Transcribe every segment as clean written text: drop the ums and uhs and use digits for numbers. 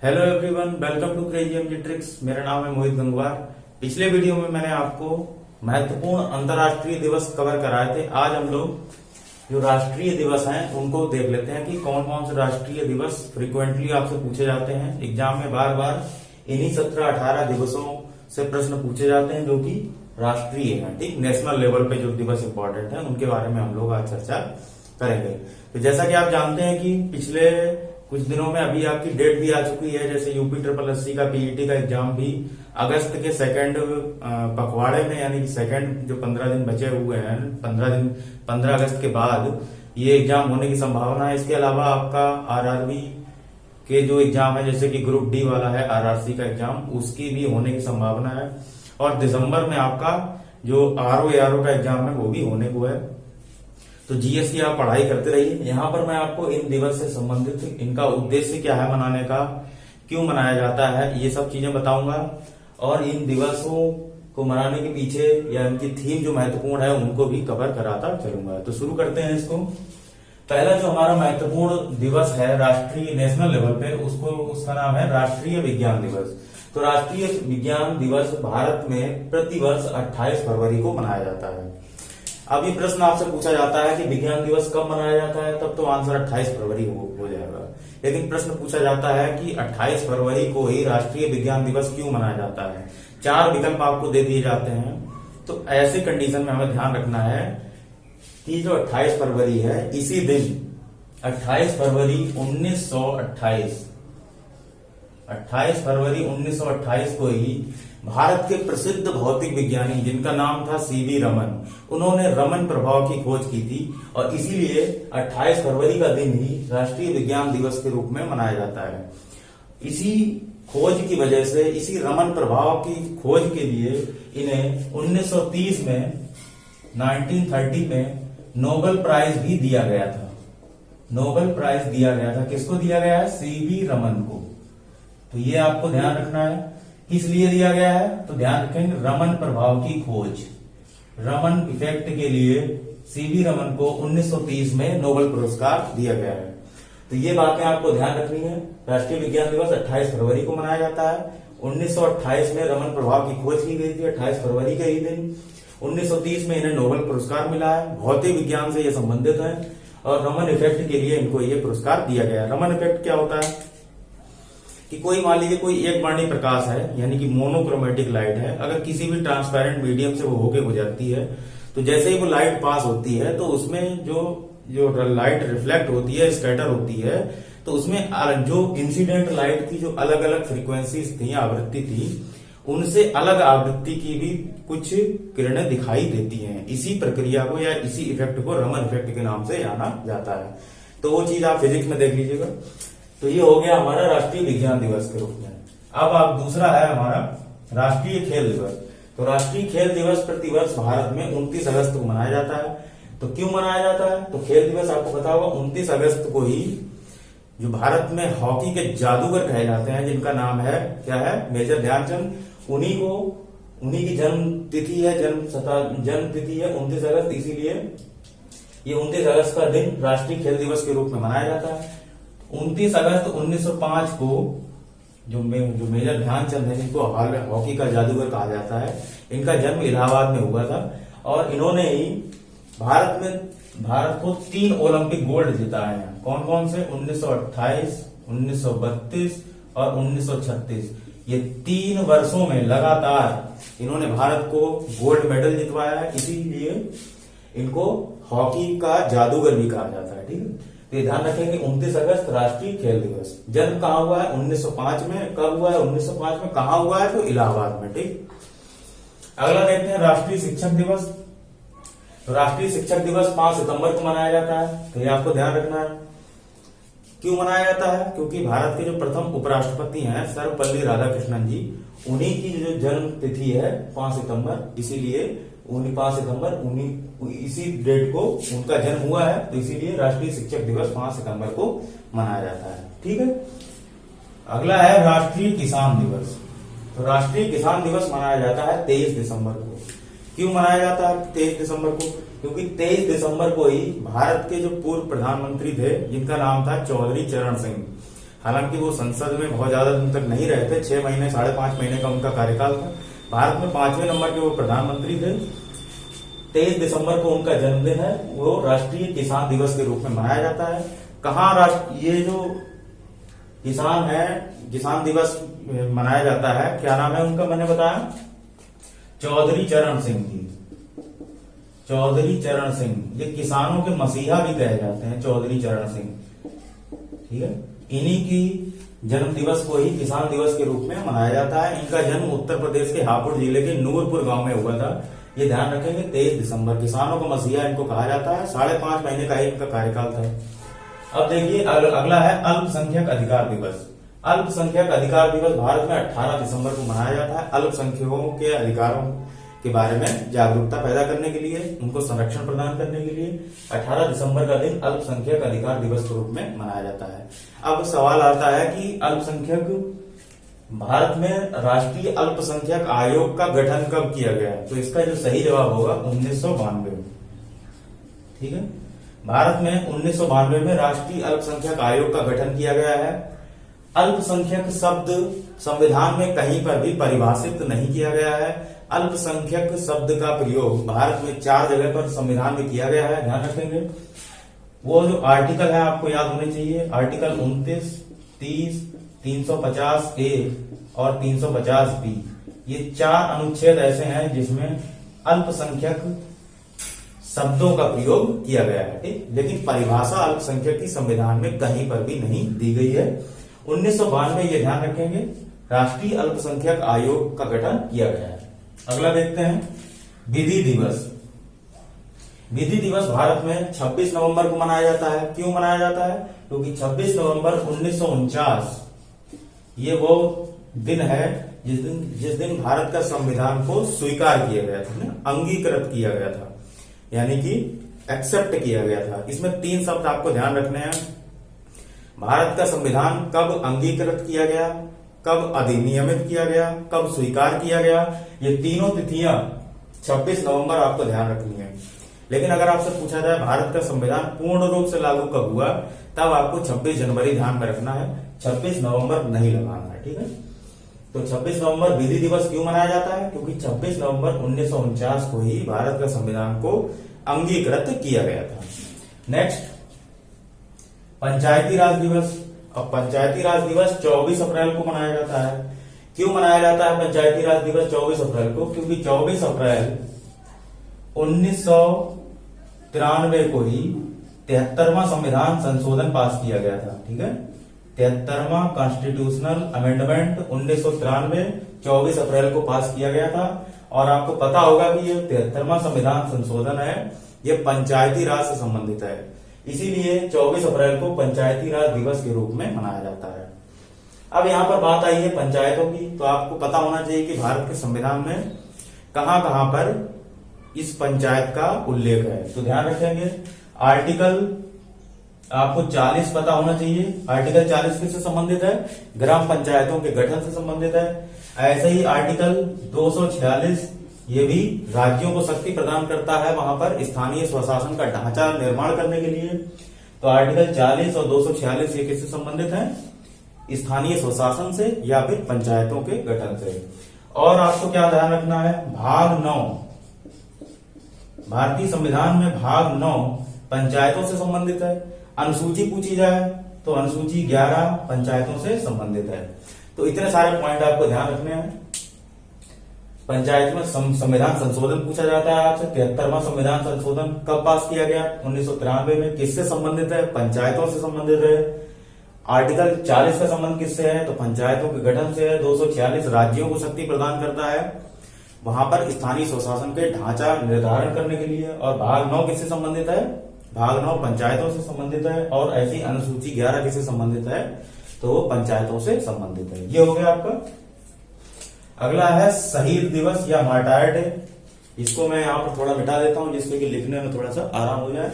Hello everyone, welcome to crazy MG tricks. मेरा नाम है मोहित गंगवार। पिछले वीडियो में मैंने आपको महत्वपूर्ण अंतर्राष्ट्रीय दिवस कवर कराए थे। आज हम लोग जो राष्ट्रीय दिवस हैं उनको देख लेते हैं कि कौन कौन से राष्ट्रीय दिवस फ्रिक्वेंटली आपसे पूछे जाते हैं। एग्जाम में बार बार इन्हीं 17-18 दिवसों से प्रश्न पूछे जाते हैं जो कि राष्ट्रीय हैं। ठीक, नेशनल लेवल पे जो दिवस इंपॉर्टेंट है उनके बारे में हम लोग आज चर्चा करेंगे। तो जैसा कि आप जानते हैं कि पिछले कुछ दिनों में अभी आपकी डेट भी आ चुकी है, जैसे यूपी SSC का पीईटी का एग्जाम भी अगस्त के सेकंड पखवाड़े में, यानी कि सेकंड जो 15 दिन बचे हुए हैं, 15 अगस्त के बाद ये एग्जाम होने की संभावना है। इसके अलावा आपका आरआरबी के जो एग्जाम है, जैसे कि ग्रुप डी वाला है आरआरसी का एग्जाम, उसकी भी होने की संभावना है। और दिसंबर में आपका जो आरओ का एग्जाम है वो भी होने को है। तो जीएस की आप पढ़ाई करते रहिए। यहाँ पर मैं आपको इन दिवस से संबंधित इनका उद्देश्य क्या है मनाने का, क्यों मनाया जाता है, ये सब चीजें बताऊंगा। और इन दिवसों को मनाने के पीछे या इनकी थीम जो महत्वपूर्ण है उनको भी कवर कराता चलूंगा। तो शुरू करते हैं इसको। पहला जो हमारा महत्वपूर्ण दिवस है राष्ट्रीय नेशनल लेवल पे, उसका नाम है राष्ट्रीय विज्ञान दिवस। तो राष्ट्रीय विज्ञान दिवस भारत में प्रतिवर्ष 28 फरवरी को मनाया जाता है। अब ये प्रश्न आपसे पूछा जाता है कि विज्ञान दिवस कब मनाया जाता है, तब तो आंसर 28 फरवरी हो जाएगा। लेकिन प्रश्न पूछा जाता है कि 28 फरवरी को ही राष्ट्रीय विज्ञान दिवस क्यों मनाया जाता है। 4 विकल्प आपको दे दिए जाते हैं। तो ऐसे कंडीशन में हमें ध्यान रखना है कि जो 28 फरवरी है, इसी दिन 28 फरवरी 1928 को ही भारत के प्रसिद्ध भौतिक विज्ञानी जिनका नाम था सीवी रमन, उन्होंने रमन प्रभाव की खोज की थी। और इसीलिए 28 फरवरी का दिन ही राष्ट्रीय विज्ञान दिवस के रूप में मनाया जाता है। इसी खोज की वजह से, इसी रमन प्रभाव की खोज के लिए इन्हें 1930 में नोबेल प्राइज भी दिया गया था। नोबेल प्राइज दिया गया था, किसको दिया गया है? सीवी रमन को। तो ये आपको ध्यान रखना है किस लिए दिया गया है। तो ध्यान रखेंगे, रमन प्रभाव की खोज, रमन इफेक्ट के लिए सीवी रमन को 1930 में नोबेल पुरस्कार दिया गया है। तो ये बातें आपको ध्यान रखनी है। राष्ट्रीय विज्ञान दिवस 28 फरवरी को मनाया जाता है। 1928 में रमन प्रभाव की खोज की गई थी, 28 फरवरी के ही दिन। 1930 में इन्हें नोबेल पुरस्कार मिला है, भौतिक विज्ञान से ये संबंधित है। और रमन इफेक्ट के लिए इनको ये पुरस्कार दिया गया है। रमन इफेक्ट क्या होता है कि कोई मान लीजिए कोई एक वर्णी प्रकाश है, यानी कि मोनोक्रोमेटिक लाइट है, अगर किसी भी ट्रांसपेरेंट मीडियम से वो होके गुजरती है, तो जैसे ही वो लाइट पास होती है तो उसमें जो लाइट रिफ्लेक्ट होती है, स्कैटर होती है, तो उसमें जो इंसिडेंट लाइट की जो अलग अलग फ्रीक्वेंसीज थी, आवृत्ति थी, उनसे अलग आवृत्ति की भी कुछ किरणें दिखाई देती हैं। इसी प्रक्रिया को या इसी इफेक्ट को रमन इफेक्ट के नाम से जाना जाता है। तो वो चीज आप फिजिक्स में देख लीजिएगा। तो ये हो गया हमारा राष्ट्रीय विज्ञान दिवस के रूप में। अब आप दूसरा है हमारा राष्ट्रीय खेल दिवस। तो राष्ट्रीय खेल दिवस प्रतिवर्ष भारत में 29 अगस्त को मनाया जाता है। तो क्यों मनाया जाता है? तो खेल दिवस आपको पता होगा 29 अगस्त को ही जो भारत में हॉकी के जादूगर कहे जाते हैं, जिनका नाम है क्या है? मेजर ध्यानचंद, उन्हीं की जन्म तिथि है, जन्म तिथि है 29 अगस्त। इसीलिए ये 29 अगस्त का दिन राष्ट्रीय खेल दिवस के रूप में मनाया जाता है। 29 अगस्त 1905 को जो मेजर ध्यानचंद है, जिनको हॉकी का जादूगर कहा जाता है, इनका जन्म इलाहाबाद में हुआ था। और इन्होंने ही भारत को 3 ओलंपिक गोल्ड जिताए हैं। कौन कौन से? 1928, 1932 और 1936। ये 3 वर्षों में लगातार इन्होंने भारत को गोल्ड मेडल जितवाया है। इसीलिए इनको हॉकी का जादूगर भी कहा जाता है। ठीक है, तो ध्यान रखेंगे 29 अगस्त राष्ट्रीय खेल दिवस। जन्म कहाँ हुआ है? 1905 में। कब हुआ है? 1905 में। कहाँ हुआ है? तो इलाहाबाद में। ठीक, अगला देखते हैं राष्ट्रीय शिक्षक दिवस। तो राष्ट्रीय शिक्षक दिवस 5 सितंबर को मनाया जाता है। तो ये आपको ध्यान रखना है। क्यों मनाया जाता है? क्योंकि भारत के जो प्रथम उपराष्ट्रपति हैं सर्वपल्ली राधाकृष्णन जी, उन्हीं की जो जन्म तिथि है 5 सितंबर, इसीलिए 5 सितंबर इसी डेट को उनका जन्म हुआ है। तो इसीलिए राष्ट्रीय शिक्षक दिवस 5 सितंबर को मनाया जाता है। ठीक है, अगला है राष्ट्रीय किसान दिवस। तो राष्ट्रीय किसान दिवस मनाया जाता है 23 दिसंबर को। क्यों मनाया जाता है 23 दिसंबर को? क्योंकि 23 दिसंबर को ही भारत के जो पूर्व प्रधानमंत्री थे, जिनका नाम था चौधरी चरण सिंह, हालांकि वो संसद में बहुत ज्यादा दिन तक नहीं रहे थे, 6 महीने 5.5 महीने का उनका कार्यकाल था। भारत में 5वें नंबर के वो प्रधानमंत्री थे। 23 दिसंबर को उनका जन्मदिन है, वो राष्ट्रीय किसान दिवस के रूप में मनाया जाता है। कहाँ ये जो किसान है, किसान दिवस मनाया जाता है, क्या नाम है उनका, मैंने बताया चौधरी चरण सिंह जी, चौधरी चरण सिंह। ये किसानों के मसीहा भी कहे जाते हैं, चौधरी चरण सिंह, ठीक है। इन्हीं की जन्म दिवस को ही किसान दिवस के रूप में मनाया जाता है। इनका जन्म उत्तर प्रदेश के हापुड़ जिले के नूरपुर गांव में हुआ था, ये ध्यान रखेंगे। 23 दिसंबर, किसानों का मसीहा इनको कहा जाता है। 5.5 महीने का ही इनका कार्यकाल था। अब देखिए अगला है अल्पसंख्यक अधिकार दिवस। अल्पसंख्यक अधिकार दिवस भारत में 18 दिसंबर को मनाया जाता है। अल्पसंख्यकों के अधिकारों के बारे में जागरूकता पैदा करने के लिए, उनको संरक्षण प्रदान करने के लिए 18 दिसंबर का दिन अल्पसंख्यक अधिकार दिवस के रूप में मनाया जाता है। अब सवाल आता है कि अल्पसंख्यक भारत में राष्ट्रीय अल्पसंख्यक आयोग का गठन कब किया गया है? तो इसका जो सही जवाब होगा 1992, ठीक है। भारत में 1992 में राष्ट्रीय अल्पसंख्यक आयोग का गठन किया गया है। अल्पसंख्यक शब्द संविधान में कहीं पर भी परिभाषित नहीं किया गया है। अल्पसंख्यक शब्द का प्रयोग भारत में 4 जगह पर संविधान में किया गया है, ध्यान रखेंगे। वो जो आर्टिकल है आपको याद होने चाहिए, आर्टिकल 29, 30, 350 ए और 350 बी। ये 4 अनुच्छेद ऐसे हैं जिसमें अल्पसंख्यक शब्दों का प्रयोग किया गया है, ठीक। लेकिन परिभाषा अल्पसंख्यक की संविधान में कहीं पर भी नहीं दी गई है। 1992 ये ध्यान रखेंगे, राष्ट्रीय अल्पसंख्यक आयोग का गठन किया गया है। अगला देखते हैं विधि दिवस। विधि दिवस भारत में 26 नवंबर को मनाया जाता है। क्यों मनाया जाता है? क्योंकि 26 नवंबर 1949 ये वो दिन है जिस दिन भारत का संविधान को स्वीकार किया गया था, अंगीकृत किया गया था, यानी कि एक्सेप्ट किया गया था। इसमें 3 शब्द आपको ध्यान रखने हैं। भारत का संविधान कब अंगीकृत किया गया, कब अधिनियमित किया गया, कब स्वीकार किया गया, ये तीनों तिथियां 26 नवंबर आपको ध्यान रखनी है। लेकिन अगर आपसे पूछा जाए भारत का संविधान पूर्ण रूप से लागू कब हुआ, तब आपको 26 जनवरी ध्यान में रखना है, 26 नवंबर नहीं लगाना है, ठीक है। तो 26 नवंबर विधि दिवस क्यों मनाया जाता है? क्योंकि 26 नवंबर 1949 को ही भारत का संविधान को अंगीकृत किया गया था। नेक्स्ट पंचायती राज दिवस। अब पंचायती राज दिवस 24 अप्रैल को मनाया जाता है। क्यों मनाया जाता है पंचायती राज दिवस 24 अप्रैल को? क्योंकि 24 अप्रैल 1993 को ही 73वां संविधान संशोधन पास किया गया था, ठीक है। 73वां कॉन्स्टिट्यूशनल अमेंडमेंट 1993 24 अप्रैल को पास किया गया था। और आपको पता होगा कि ये 73वां संविधान संशोधन है, ये पंचायती राज से संबंधित है, इसीलिए 24 अप्रैल को पंचायती राज दिवस के रूप में मनाया जाता है। अब यहां पर बात आई है पंचायतों की, तो आपको पता होना चाहिए कि भारत के संविधान में कहां कहां पर इस पंचायत का उल्लेख है। तो ध्यान रखेंगे, आर्टिकल आपको 40 पता होना चाहिए। आर्टिकल 40 किससे संबंधित है? ग्राम पंचायतों के गठन से संबंधित है। ऐसे ही आर्टिकल 246 ये भी राज्यों को शक्ति प्रदान करता है वहां पर स्थानीय स्वशासन का ढांचा निर्माण करने के लिए। तो आर्टिकल 40 और 246 ये किससे संबंधित है? स्थानीय स्वशासन से या फिर पंचायतों के गठन से। और आपको क्या ध्यान रखना है, भाग 9 भारतीय संविधान में भाग 9 पंचायतों से संबंधित है। अनुसूची पूछी जाए तो अनुसूची 11 पंचायतों से संबंधित है। तो इतने सारे पॉइंट आपको ध्यान रखने हैं। पंचायत में संविधान संशोधन पूछा जाता है आपसे। 73वां संविधान संशोधन कब पास किया गया? 1993 में। किससे संबंधित है? पंचायतों से संबंधित है। आर्टिकल 40 का संबंध किससे है? तो पंचायतों के गठन से है। 246 राज्यों को शक्ति प्रदान करता है वहां पर स्थानीय स्वशासन के ढांचा निर्धारण करने के लिए। और भाग 9 किससे संबंधित है? भाग 9 पंचायतों से संबंधित है। और ऐसी अनुसूची 11 किससे संबंधित है? तो वो पंचायतों से संबंधित है। ये हो गया आपका। अगला है शहीद दिवस या मार्टायर डे। इसको मैं यहां पर थोड़ा मिटा देता हूं जिससे कि लिखने में थोड़ा सा आराम हो जाए।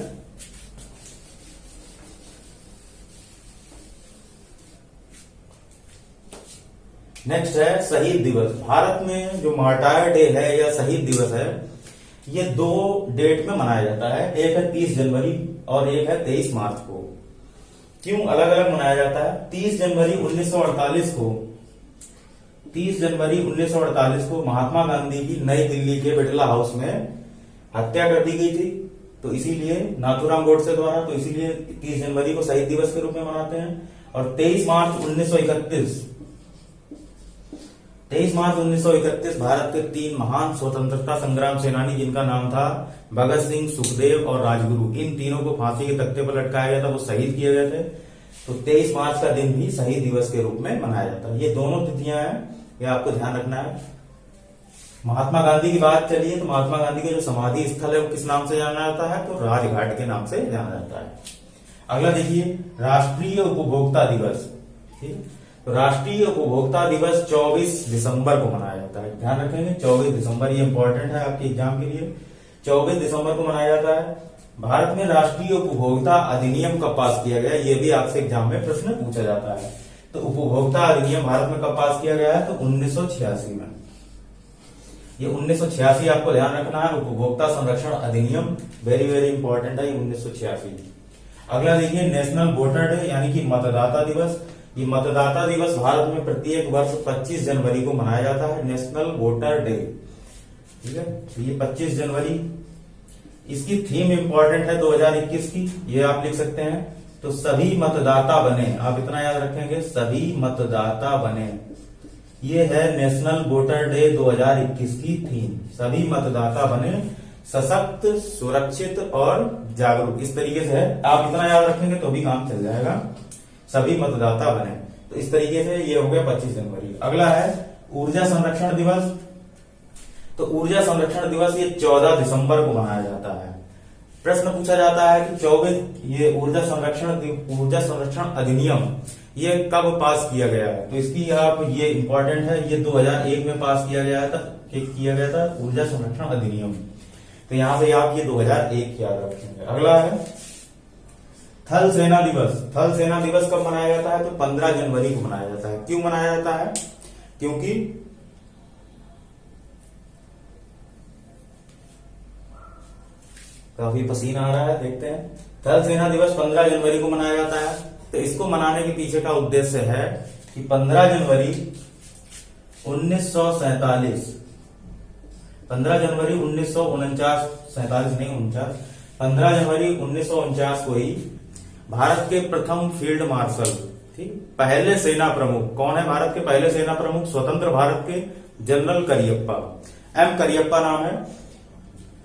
नेक्स्ट है शहीद दिवस। भारत में जो मार्टायर डे है या शहीद दिवस है, ये 2 डेट में मनाया जाता है। एक है 30 जनवरी और एक है 23 मार्च को। क्यों अलग अलग मनाया जाता है? 30 जनवरी 1948 को महात्मा गांधी की नई दिल्ली के बिरला हाउस में हत्या कर दी गई थी, तो इसीलिए नाथूराम गोडसे द्वारा, तो इसीलिए 30 जनवरी को शहीद दिवस के रूप में मनाते हैं। और 23 मार्च 1931 भारत के 3 महान स्वतंत्रता संग्राम सेनानी, जिनका नाम था भगत सिंह, सुखदेव और राजगुरु, इन तीनों को फांसी के तख्ते पर लटकाया गया था, वो शहीद किए गए थे। तो 23 मार्च का दिन भी शहीद दिवस के रूप में मनाया जाता है। ये दोनों तिथियां हैं, ये आपको ध्यान रखना है। महात्मा गांधी की बात चलिए तो महात्मा गांधी का जो समाधि स्थल है वो किस नाम से जाना जाता है? तो राजघाट के नाम से जाना जाता है। अगला देखिए, राष्ट्रीय उपभोक्ता दिवस। ठीक है, तो राष्ट्रीय उपभोक्ता दिवस 24 दिसंबर को मनाया जाता है। ध्यान रखेंगे 24 दिसंबर, ये इंपॉर्टेंट है आपके एग्जाम के लिए। 24 दिसंबर को मनाया जाता है। भारत में राष्ट्रीय उपभोक्ता अधिनियम कब पास किया गया? ये भी आपसे एग्जाम में प्रश्न पूछा जाता है। तो उपभोक्ता अधिनियम भारत में कब पास किया गया है? तो 1986 में। ये 1986 आपको ध्यान रखना है। उपभोक्ता संरक्षण अधिनियम वेरी वेरी इंपॉर्टेंट है, ये 1986। अगला देखिए, नेशनल वोटर डे यानी कि मतदाता दिवस। ये मतदाता दिवस भारत में प्रत्येक वर्ष 25 जनवरी को मनाया जाता है, नेशनल वोटर डे। ठीक है, तो ये 25 जनवरी, इसकी थीम इंपॉर्टेंट है 2021 की, ये आप लिख सकते हैं। तो सभी मतदाता बने, आप इतना याद रखेंगे, सभी मतदाता बने, ये है नेशनल वोटर डे 2021 की थीम। सभी मतदाता बने सशक्त, सुरक्षित और जागरूक, इस तरीके से है। आप इतना याद रखेंगे तो भी काम चल जाएगा, सभी मतदाता बने। तो इस तरीके से ये हो गया 25 जनवरी। अगला है ऊर्जा संरक्षण दिवस। तो ऊर्जा संरक्षण दिवस ये 14 दिसंबर को मनाया जाता है। प्रश्न पूछा जाता है कि 24 ये ऊर्जा संरक्षण अधिनियम ये कब पास किया गया है? तो इसकी आप, ये इंपॉर्टेंट है, ये 2001 में पास किया गया था, ऊर्जा संरक्षण अधिनियम। तो यहां से आप ये 2001 याद रखेंगे। अगला है थल सेना दिवस। थल सेना दिवस कब मनाया जाता है? तो 15 जनवरी को मनाया जाता है। क्यों मनाया जाता है? क्योंकि काफी पसीना आ रहा है, देखते हैं। थल सेना दिवस 15 जनवरी को मनाया जाता है। तो इसको मनाने के पीछे का उद्देश्य है कि 15 जनवरी 1947, 15 जनवरी 1949, 47 नहीं 49, 15 जनवरी 1949 को ही भारत के प्रथम फील्ड मार्शल, ठीक, पहले सेना प्रमुख, कौन है भारत के पहले सेना प्रमुख? स्वतंत्र भारत के जनरल करियप्पा, एम करियप्पा नाम है,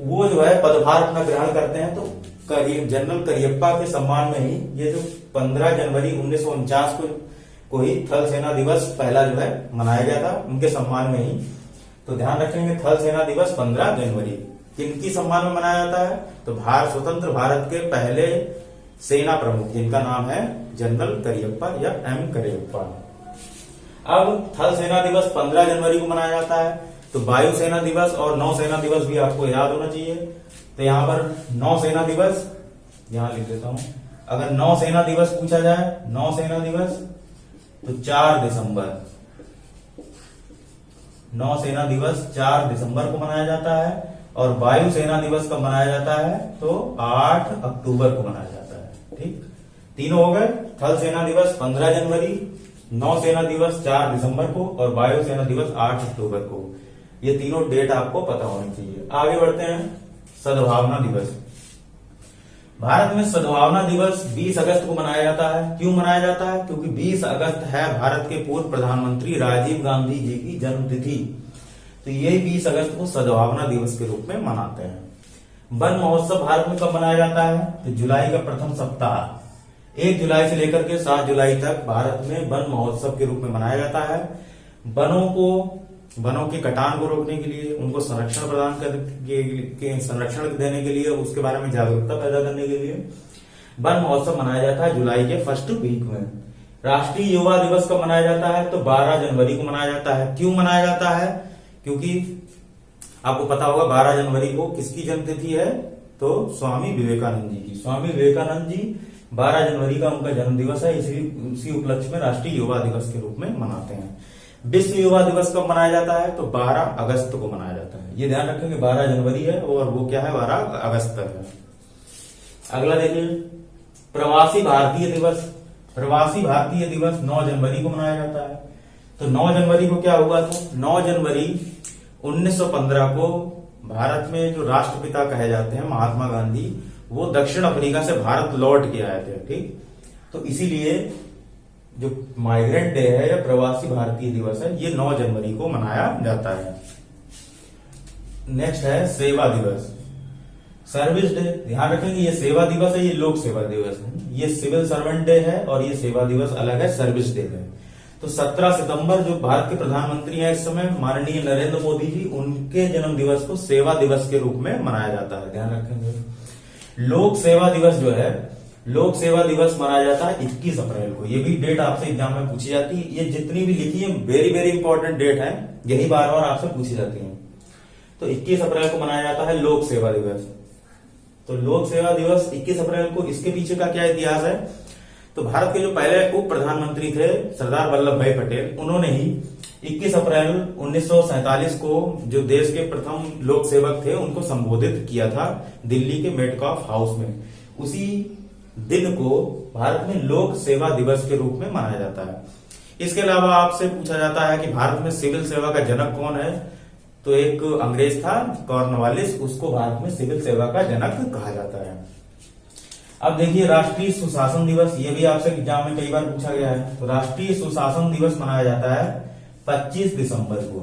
वो जो है पदभार अपना ग्रहण करते हैं। तो जनरल करियप्पा के सम्मान में ही ये जो 15 जनवरी 1949 को ही थल सेना दिवस पहला जो है मनाया गया था, उनके सम्मान में ही। तो ध्यान रखेंगे थल सेना दिवस 15 जनवरी किनकी सम्मान में मनाया जाता है? तो स्वतंत्र भारत के पहले सेना प्रमुख, जिनका नाम है जनरल करियप्पा या एम करियप्पा। अब थल सेना दिवस 15 जनवरी को मनाया जाता है। तो वायुसेना दिवस और नौसेना दिवस भी आपको याद होना चाहिए। तो यहां पर नौसेना दिवस यहां लिख देता हूं। अगर नौसेना दिवस पूछा जाए, नौसेना दिवस, तो 4 दिसंबर, नौसेना दिवस 4 दिसंबर को मनाया जाता है। और वायुसेना दिवस कब मनाया जाता है? तो 8 अक्टूबर को मनाया जाता है। ठीक, तीनों हो गए। थल सेना दिवस 15 जनवरी, नौसेना दिवस 4 दिसंबर को और वायुसेना दिवस 8 अक्टूबर को। ये तीनों डेट आपको पता होनी चाहिए। आगे बढ़ते हैं, सद्भावना दिवस। भारत में सद्भावना दिवस 20 अगस्त को मनाया जाता है। क्यों मनाया जाता है? क्योंकि 20 अगस्त है भारत के पूर्व प्रधानमंत्री राजीव गांधी जी की जन्मतिथि। तो यही 20 अगस्त को सद्भावना दिवस के रूप में मनाते हैं। वन महोत्सव भारत में कब मनाया जाता है? तो जुलाई का प्रथम सप्ताह, 1 जुलाई से लेकर के 7 जुलाई तक भारत में वन महोत्सव के रूप में मनाया जाता है। वनों के कटान को रोकने के लिए, उनको संरक्षण संरक्षण देने के लिए, उसके बारे में जागरूकता पैदा करने के लिए वन महोत्सव मनाया जाता है जुलाई के फर्स्ट वीक में। राष्ट्रीय युवा दिवस कब मनाया जाता है? तो 12 जनवरी को मनाया जाता है। क्यों मनाया जाता है? क्योंकि आपको पता होगा 12 जनवरी को किसकी जन्मतिथि है? तो स्वामी विवेकानंद जी की। स्वामी विवेकानंद जी 12 जनवरी का उनका जन्म दिवस है, इसी उपलक्ष्य में राष्ट्रीय युवा दिवस के रूप में मनाते हैं। विश्व युवा दिवस कब मनाया जाता है? तो 12 अगस्त को मनाया जाता है। ये ध्यान रखेंगे 12 जनवरी है और वो क्या है? 12 अगस्त है। अगला देखिए, प्रवासी भारतीय दिवस। प्रवासी भारतीय दिवस 9 जनवरी को मनाया जाता है। तो 9 जनवरी को क्या हुआ था? 9 जनवरी 1915 को भारत में जो राष्ट्रपिता कहे जाते हैं महात्मा गांधी, वो दक्षिण अफ्रीका से भारत लौट के आए थे। ठीक, तो इसीलिए जो माइग्रेंट डे है या प्रवासी भारतीय दिवस है, ये 9 जनवरी को मनाया जाता है। नेक्स्ट है सेवा दिवस, सर्विस डे। ध्यान रखेंगे ये सेवा दिवस है, ये लोक सेवा दिवस है। ये सिविल सर्वेंट डे है और ये सेवा दिवस अलग है, सर्विस डे है। तो 17 सितंबर जो भारत के प्रधानमंत्री हैं इस समय माननीय नरेंद्र मोदी जी, उनके जन्म दिवस को सेवा दिवस के रूप में मनाया जाता है। ध्यान रखेंगे। लोक सेवा दिवस जो है, लोक सेवा दिवस मनाया जाता है 21 अप्रैल को। ये भी डेट आपसे एग्जाम में पूछी जाती है। ये जितनी भी लिखी है वेरी वेरी इंपॉर्टेंट डेट है, यही बार बार आपसे पूछी जाती है। तो 21 अप्रैल को मनाया जाता है लोक सेवा दिवस। तो लोक सेवा दिवस 21 अप्रैल को, इसके पीछे का क्या इतिहास है? तो भारत के जो पहले उप प्रधानमंत्री थे सरदार वल्लभ भाई पटेल, उन्होंने ही 21 अप्रैल 1947 को जो देश के प्रथम लोक सेवक थे उनको संबोधित किया था दिल्ली के मेटकॉफ हाउस में। उसी दिन को भारत में लोक सेवा दिवस के रूप में मनाया जाता है। इसके अलावा आपसे पूछा जाता है कि भारत में सिविल सेवा का जनक कौन है? तो एक अंग्रेज था कॉर्नवालिस, उसको भारत में सिविल सेवा का जनक कहा जाता है। अब देखिए राष्ट्रीय सुशासन दिवस, ये भी आपसे एग्जाम में कई बार पूछा गया है। तो राष्ट्रीय सुशासन दिवस मनाया जाता है 25 दिसंबर को।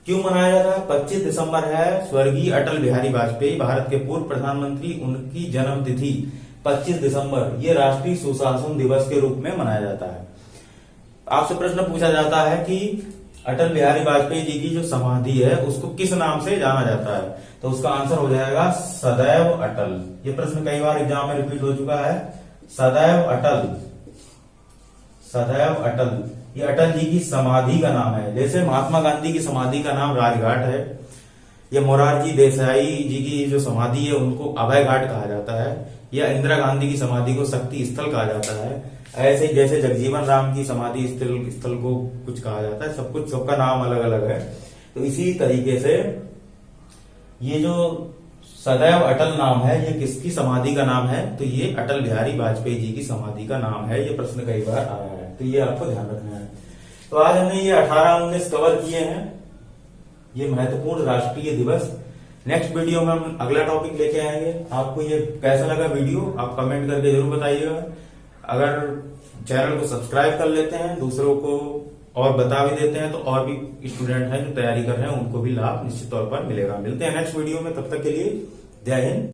क्यों मनाया जाता है? 25 दिसंबर है स्वर्गीय अटल बिहारी वाजपेयी, भारत के पूर्व प्रधानमंत्री, उनकी जन्म तिथि 25 दिसंबर, ये राष्ट्रीय सुशासन दिवस के रूप में मनाया जाता है। आपसे प्रश्न पूछा जाता है कि अटल बिहारी वाजपेयी जी की जो समाधि है उसको किस नाम से जाना जाता है? तो उसका आंसर हो जाएगा सदैव अटल। ये प्रश्न कई बार एग्जाम में रिपीट हो चुका है। सदैव अटल, सदैव अटल, ये अटल जी की समाधि का नाम है। जैसे महात्मा गांधी की समाधि का नाम राजघाट है, या मोरारजी देसाई जी की जो समाधि है उनको अभय घाट कहा जाता है, या इंदिरा गांधी की समाधि को शक्ति स्थल कहा जाता है। ऐसे जैसे जगजीवन राम की समाधि स्थल को कुछ कहा जाता है, सब कुछ सबका नाम अलग अलग है। तो इसी तरीके से ये जो सदैव अटल नाम है, ये किसकी समाधि का नाम है? तो ये अटल बिहारी वाजपेयी जी की समाधि का नाम है। ये प्रश्न कई बार आया है, तो ये आपको ध्यान रखना है। तो आज हमने ये 18-19 कवर किए हैं, ये महत्वपूर्ण राष्ट्रीय दिवस। नेक्स्ट वीडियो में हम अगला टॉपिक लेके आएंगे। आपको ये कैसा लगा वीडियो आप कमेंट करके जरूर बताइएगा। अगर चैनल को सब्सक्राइब कर लेते हैं, दूसरों को और बता भी देते हैं, तो और भी स्टूडेंट हैं जो तैयारी कर रहे हैं उनको भी लाभ निश्चित तौर पर मिलेगा। मिलते हैं नेक्स्ट वीडियो में, तब तक के लिए जय हिंद।